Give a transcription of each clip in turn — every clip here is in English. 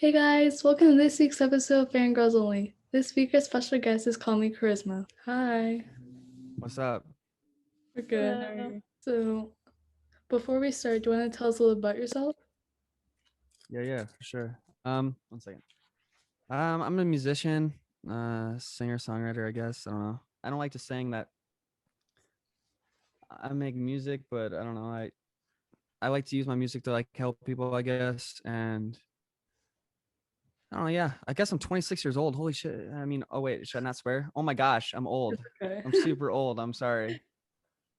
Hey guys, welcome to this week's episode of Fangirls Only. This week's special guest is Me Karizma. Hi, What's up? we're good. How are Hello. you? So, before we start, do you want to tell us a little about yourself? Yeah, for sure. One second. I'm a musician, singer, songwriter, I guess. I don't know. I don't like to sing that I make music, but I don't know. I like to use my music to like help people, I guess. And I don't know. Yeah, I guess I'm 26 years old. Holy shit. I mean, oh wait, should I not swear? Oh my gosh, I'm old. It's okay. I'm super old. I'm sorry.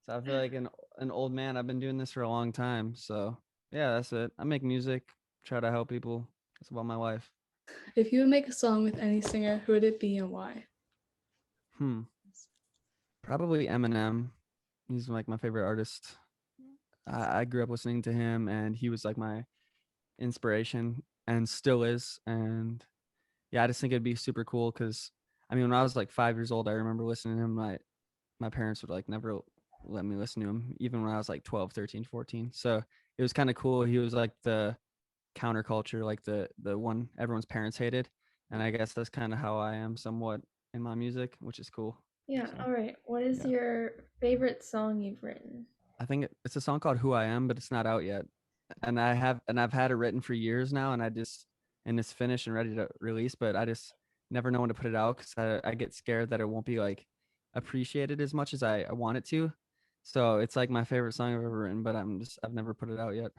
So I feel like an old man. I've been doing this for a long time. So yeah, that's it. I make music, try to help people. That's about my life. If you would make a song with any singer, who would it be and why? Hmm. Probably Eminem. He's like my favorite artist. I grew up listening to him, and he was like my inspiration, and still is. And yeah, I just think it'd be super cool because I mean, when I was like 5 years old, I remember listening to him. My parents would like never let me listen to him, even when I was like 12, 13, 14. So it was kind of cool. He was like the counterculture, like the one everyone's parents hated, and I guess that's kind of how I am somewhat in my music, which is cool. Yeah, So all right. What is yeah. your favorite song you've written? I think it's a song called "Who I Am," but it's not out yet. I've had it written for years now, and it's finished and ready to release, but I just never know when to put it out because I get scared that it won't be like appreciated as much as I want it to. So it's like my favorite song I've ever written, but I've never put it out yet.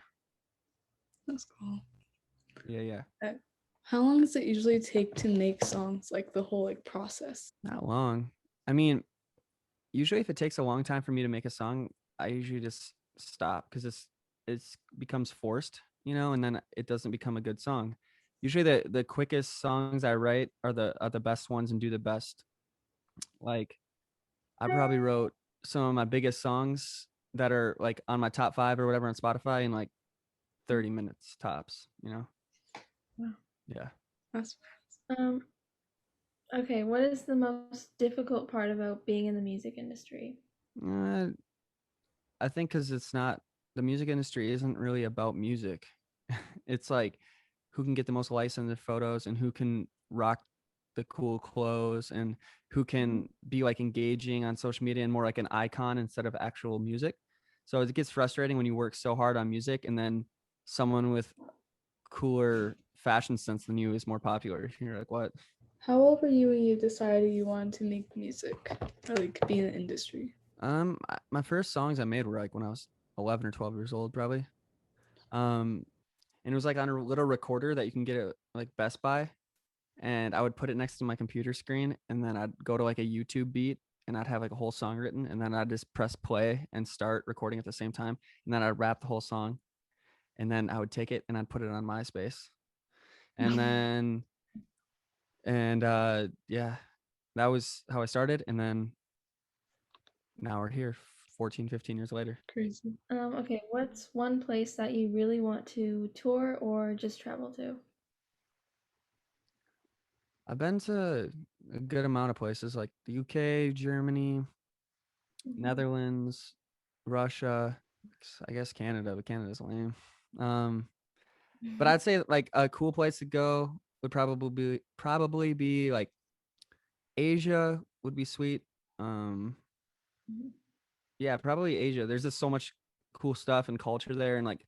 That's cool. Yeah. How long does it usually take to make songs, like the whole process? Not long. I mean, usually if it takes a long time for me to make a song, I usually just stop because it's becomes forced, and then it doesn't become a good song. Usually the quickest songs I write are the best ones and do the best. Like I probably wrote some of my biggest songs that are like on my top 5 or whatever on Spotify in like 30 minutes tops. Wow. Yeah. That's Um, okay, what is the most difficult part about being in the music industry? Uh, I think because it's not the music industry isn't really about music. It's like who can get the most likes on their photos and who can rock the cool clothes and who can be like engaging on social media and more like an icon instead of actual music. So it gets frustrating when you work so hard on music and then someone with cooler fashion sense than you is more popular. You're like, what? How old were you when you decided you wanted to make music or like be in the industry? My first songs I made were like when I was 11 or 12 years old, probably. Um, and it was like on a little recorder that you can get at like Best Buy, and I would put it next to my computer screen, and then I'd go to like a YouTube beat, and I'd have like a whole song written, and then I'd just press play and start recording at the same time, and then I'd rap the whole song, and then I would take it and I'd put it on MySpace, and then and yeah, that was how I started, and then now we're here 14, 15 years later. Crazy. Okay, what's one place that you really want to tour or just travel to? I've been to a good amount of places like the UK, Germany, Netherlands, Russia, I guess Canada, but Canada's lame. Um, but I'd say like a cool place to go would probably be like Asia would be sweet. Um, yeah, probably Asia. There's just so much cool stuff and culture there, and like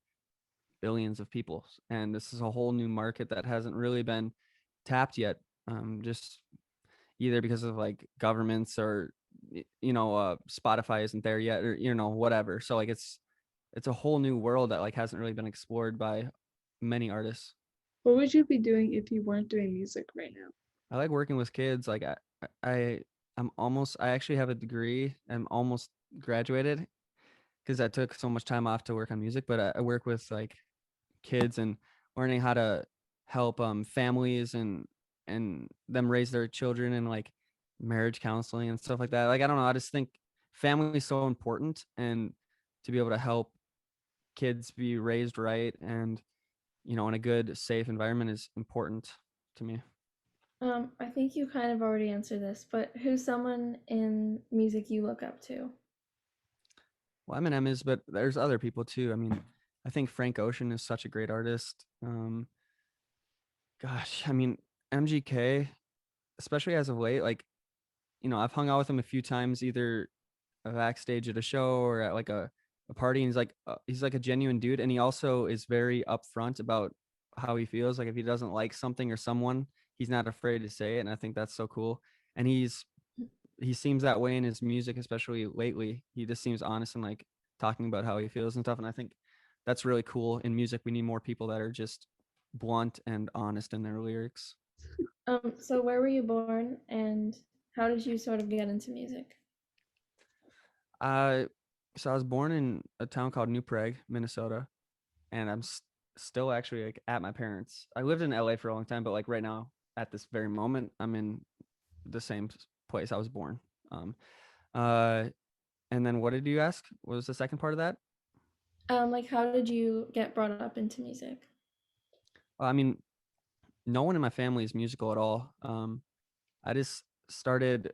billions of people, and this is a whole new market that hasn't really been tapped yet. Just either because of like governments or Spotify isn't there yet or whatever. So like it's a whole new world that like hasn't really been explored by many artists. What would you be doing if you weren't doing music right now? I like working with kids. Like I I actually have a degree. I'm almost graduated because I took so much time off to work on music, but I work with like kids and learning how to help families and them raise their children and like marriage counseling and stuff like that. Like I don't know, I just think family is so important, and to be able to help kids be raised right and in a good safe environment is important to me. I think you kind of already answered this, but who's someone in music you look up to? Well, Eminem is, but there's other people too. I mean, I think Frank Ocean is such a great artist. Gosh, I mean, MGK, especially as of late, like, I've hung out with him a few times, either backstage at a show or at like a party. And he's like a genuine dude. And he also is very upfront about how he feels. Like if he doesn't like something or someone, he's not afraid to say it. And I think that's so cool. And he seems that way in his music, especially lately. He just seems honest and like talking about how he feels and stuff. And I think that's really cool in music. We need more people that are just blunt and honest in their lyrics. So where were you born, and how did you sort of get into music? Uh, so I was born in a town called New Prague, Minnesota, and I'm still actually like at my parents. I lived in LA for a long time, but like right now, at this very moment, I'm in the same place I was born. Um, uh, and then what did you ask? What was the second part of that? Like how did you get brought up into music? I mean, no one in my family is musical at all. I just started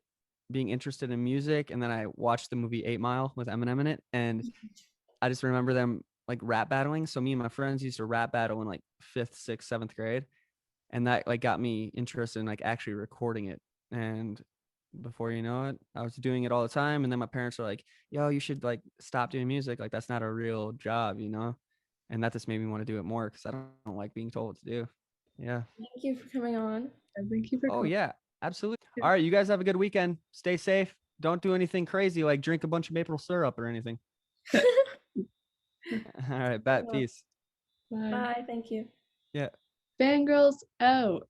being interested in music, and then I watched the movie 8 Mile with Eminem in it, and I just remember them like rap battling. So me and my friends used to rap battle in like fifth, sixth, seventh grade, and that like got me interested in like actually recording it. And before you know it, I was doing it all the time. And then my parents were like, "Yo, you should like stop doing music. Like that's not a real job." And that just made me want to do it more because I don't like being told what to do. Yeah. Thank you for coming on. And thank you for Oh coming. yeah, absolutely. All right, you guys have a good weekend. Stay safe. Don't do anything crazy like drink a bunch of maple syrup or anything. All right, bet. Peace. Bye. Bye, thank you. Yeah. Fangirls out.